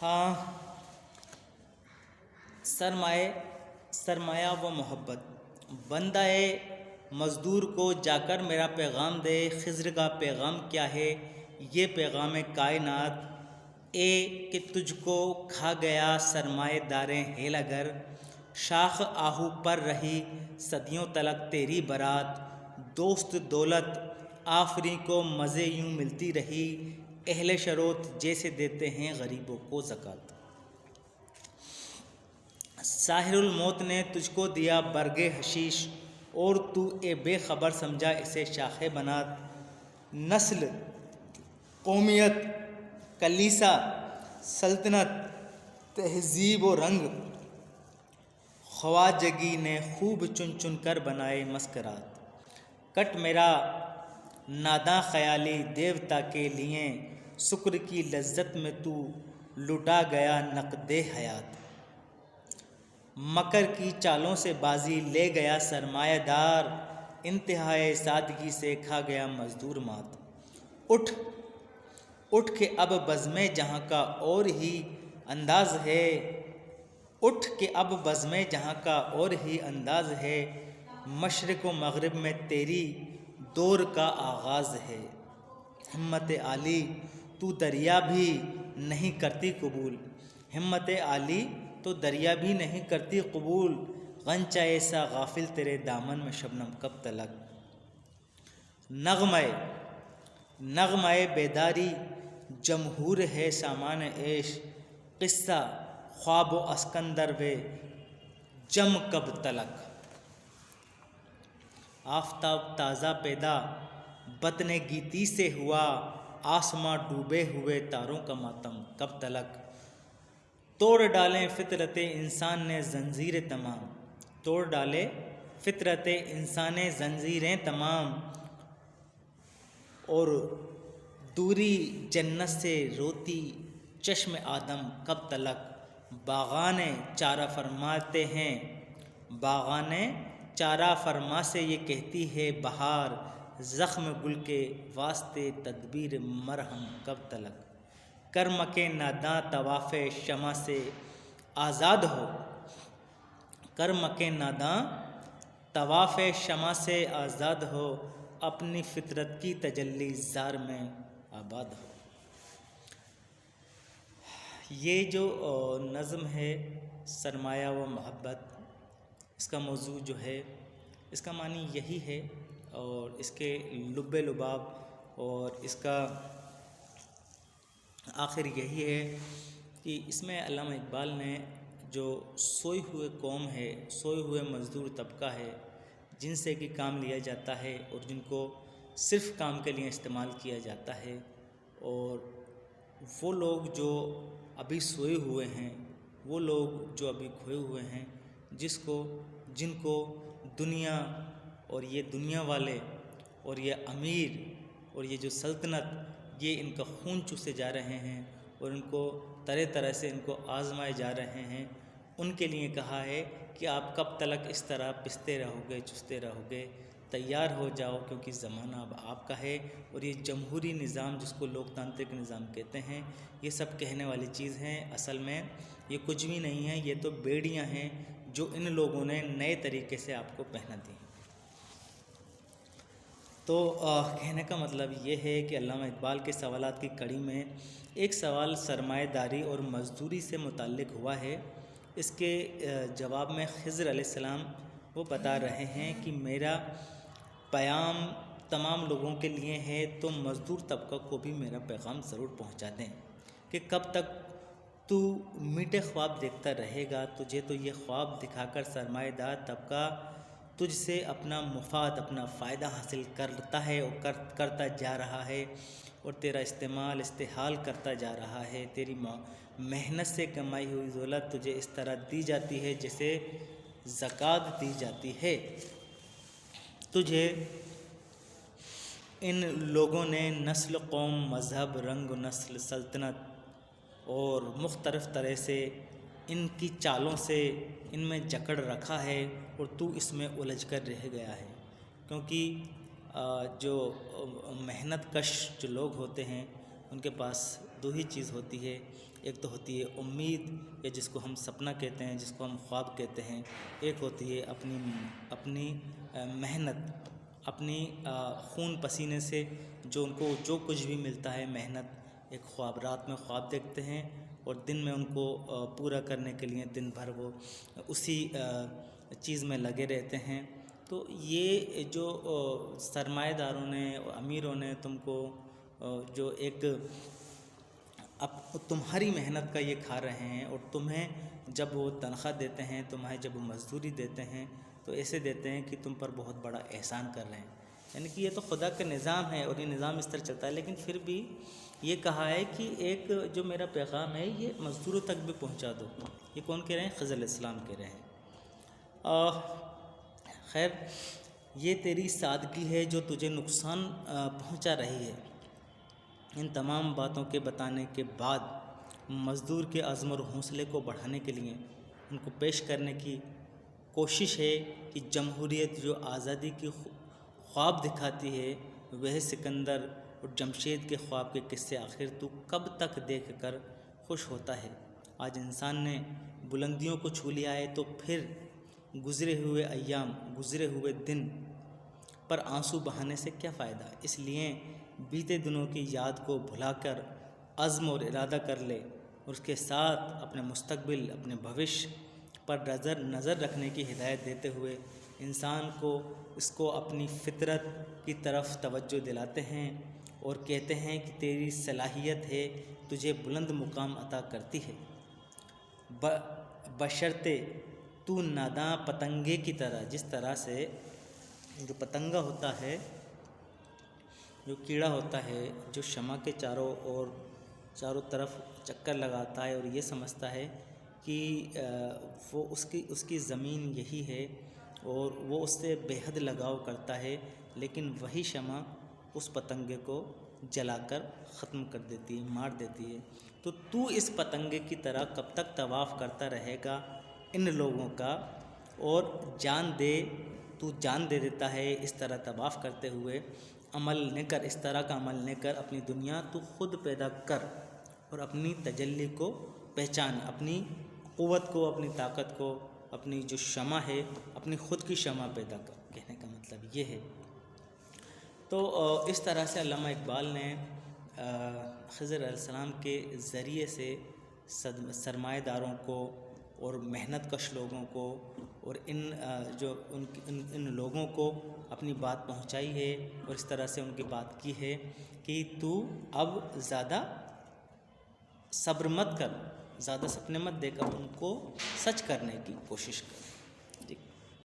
ہاں، سرمایہ و محبت بندہ مزدور کو جا کر میرا پیغام دے، خضر کا پیغام کیا ہے؟ یہ پیغام کائنات اے کہ تجھ کو کھا گیا سرمایہ دار ہیل اگر، شاخ آہو پر رہی صدیوں تلک تیری برات، دوست دولت آفری کو مزے یوں ملتی رہی، اہل شروط جیسے دیتے ہیں غریبوں کو زکوٰۃ۔ ساحر الموت نے تجھ کو دیا برگ حشیش، اور تو اے بے خبر سمجھا اسے شاخ بنات، نسل قومیت کلیسا سلطنت تہذیب و رنگ، خواجگی نے خوب چن چن کر بنائے مسکرات، کٹ میرا ناداں خیالی دیوتا کے لیے، شکر کی لذت میں تو لٹا گیا نقد حیات، مکر کی چالوں سے بازی لے گیا سرمایہ دار، انتہائے سادگی سے کھا گیا مزدور مات، اٹھ اٹھ کے اب بزم جہاں کا اور ہی انداز ہے، اٹھ کے اب بزم جہاں کا اور ہی انداز ہے، مشرق و مغرب میں تیری دور کا آغاز ہے، ہمت عالی تو دریا بھی نہیں کرتی قبول، ہمت عالی تو دریا بھی نہیں کرتی قبول، غنچہ ایسا غافل تیرے دامن میں شبنم کب تلک، نغمہ بیداری جمہور ہے سامان عیش، قصہ خواب و اسکندر و جم کب تلک، آفتاب تازہ پیدا بطن گیتی سے ہوا، آسماں ڈوبے ہوئے تاروں کا ماتم کب تلک، توڑ ڈالیں فطرت انسان نے زنجیریں تمام، توڑ ڈالے فطرت انسان نے زنجیریں تمام، اور دوری جنت سے روتی چشم آدم کب تلک، باغان چارہ فرماتے ہیں، باغان چارہ فرما سے یہ کہتی ہے بہار، زخم گل کے واسطے تدبیر مرہم کب تلک، کرم کے ناداں طواف شمع سے آزاد ہو، کرم کے ناداں طواف شمع سے آزاد ہو، اپنی فطرت کی تجلی زار میں آباد ہو۔ یہ جو نظم ہے سرمایہ و محبت، اس کا موضوع جو ہے، اس کا معنی یہی ہے، اور اس کے لب لباب اور اس کا آخر یہی ہے کہ اس میں علامہ اقبال نے جو سوئی ہوئے قوم ہے، سوئے ہوئے مزدور طبقہ ہے، جن سے کہ کام لیا جاتا ہے اور جن کو صرف کام کے لیے استعمال کیا جاتا ہے، اور وہ لوگ جو ابھی سوئے ہوئے ہیں، وہ لوگ جو ابھی کھوئے ہوئے ہیں، جن کو دنیا اور یہ دنیا والے اور یہ امیر اور یہ جو سلطنت، یہ ان کا خون چوسے جا رہے ہیں اور ان کو طرح طرح سے ان کو آزمائے جا رہے ہیں، ان کے لیے کہا ہے کہ آپ کب تلک اس طرح پستے رہو گے، چستے رہو گے، تیار ہو جاؤ، کیونکہ زمانہ اب آپ کا ہے۔ اور یہ جمہوری نظام جس کو لوک تانترک نظام کہتے ہیں، یہ سب کہنے والی چیز ہیں، اصل میں یہ کچھ بھی نہیں ہے، یہ تو بیڑیاں ہیں جو ان لوگوں نے نئے طریقے سے آپ کو پہنا دی۔ تو کہنے کا مطلب یہ ہے کہ علامہ اقبال کے سوالات کی کڑی میں ایک سوال سرمایہ داری اور مزدوری سے متعلق ہوا ہے۔ اس کے جواب میں خضر علیہ السلام وہ بتا رہے ہیں کہ میرا پیام تمام لوگوں کے لیے ہے، تو مزدور طبقہ کو بھی میرا پیغام ضرور پہنچا دیں کہ کب تک تو میٹھے خواب دیکھتا رہے گا، تجھے تو یہ خواب دکھا کر سرمایہ دار طبقہ تجھ سے اپنا مفاد، اپنا فائدہ حاصل کرتا ہے اور کرتا جا رہا ہے، اور تیرا استحال کرتا جا رہا ہے، تیری محنت سے کمائی ہوئی دولت تجھے اس طرح دی جاتی ہے جیسے زکوٰۃ دی جاتی ہے۔ تجھے ان لوگوں نے نسل، قوم، مذہب، رنگ و نسل، سلطنت اور مختلف طرح سے ان کی چالوں سے ان میں جکڑ رکھا ہے، اور تو اس میں الجھ کر رہ گیا ہے، کیونکہ جو محنت کش جو لوگ ہوتے ہیں ان کے پاس دو ہی چیز ہوتی ہے، ایک تو ہوتی ہے امید یا جس کو ہم سپنا کہتے ہیں، جس کو ہم خواب کہتے ہیں، ایک ہوتی ہے اپنی محنت، اپنی خون پسینے سے جو ان کو جو کچھ بھی ملتا ہے محنت، ایک خواب، رات میں خواب دیکھتے ہیں اور دن میں ان کو پورا کرنے کے لیے دن بھر وہ اسی چیز میں لگے رہتے ہیں۔ تو یہ جو سرمایہ داروں نے، امیروں نے تم کو جو ایک اب تمہاری محنت کا یہ کھا رہے ہیں، اور تمہیں جب وہ تنخواہ دیتے ہیں، تمہیں جب وہ مزدوری دیتے ہیں، تو ایسے دیتے ہیں کہ تم پر بہت بڑا احسان کر رہے ہیں۔ یعنی کہ یہ تو خدا کا نظام ہے اور یہ نظام اس طرح چلتا ہے، لیکن پھر بھی یہ کہا ہے کہ ایک جو میرا پیغام ہے یہ مزدوروں تک بھی پہنچا دو۔ یہ کون کہہ رہے ہیں؟ خضر علیہ السلام کہہ رہے ہیں۔ خیر، یہ تیری سادگی ہے جو تجھے نقصان پہنچا رہی ہے۔ ان تمام باتوں کے بتانے کے بعد مزدور کے عزم اور حوصلے کو بڑھانے کے لیے ان کو پیش کرنے کی کوشش ہے کہ جمہوریت جو آزادی کی خواب دکھاتی ہے، وہ سکندر اور جمشید کے خواب کے قصے آخر تو کب تک دیکھ کر خوش ہوتا ہے؟ آج انسان نے بلندیوں کو چھو لیا ہے تو پھر گزرے ہوئے ایام، گزرے ہوئے دن پر آنسو بہانے سے کیا فائدہ؟ اس لیے بیتے دنوں کی یاد کو بھلا کر عزم اور ارادہ کر لے، اور اس کے ساتھ اپنے مستقبل، اپنے بھوش پر نظر رکھنے کی ہدایت دیتے ہوئے انسان کو اس کو اپنی فطرت کی طرف توجہ دلاتے ہیں اور کہتے ہیں کہ تیری صلاحیت ہے تجھے بلند مقام عطا کرتی ہے، بشرطے تو ناداں پتنگے کی طرح، جس طرح سے جو پتنگا ہوتا ہے، جو کیڑا ہوتا ہے، جو شمع کے چاروں طرف چکر لگاتا ہے اور یہ سمجھتا ہے کہ وہ اس کی زمین یہی ہے اور وہ اس سے بے حد لگاؤ کرتا ہے، لیکن وہی شمع اس پتنگے کو جلا کر ختم کر دیتی ہے، مار دیتی ہے۔ تو اس پتنگے کی طرح کب تک طواف کرتا رہے گا ان لوگوں کا، اور جان دے دیتا ہے اس طرح طواف کرتے ہوئے۔ عمل نہ کر، اس طرح کا عمل نہ کر، اپنی دنیا تو خود پیدا کر اور اپنی تجلی کو پہچان، اپنی قوت کو، اپنی طاقت کو، اپنی جو شمع ہے، اپنی خود کی شمع پیدا کر۔ کہنے کا مطلب یہ ہے۔ تو اس طرح سے علامہ اقبال نے خضر علیہ السلام کے ذریعے سے سرمایہ داروں کو اور محنت کش لوگوں کو اور ان لوگوں کو اپنی بات پہنچائی ہے، اور اس طرح سے ان کی بات کی ہے کہ تو اب زیادہ صبر مت کر، زیادہ سپنے مت دے کر ان کو سچ کرنے کی کوشش کر۔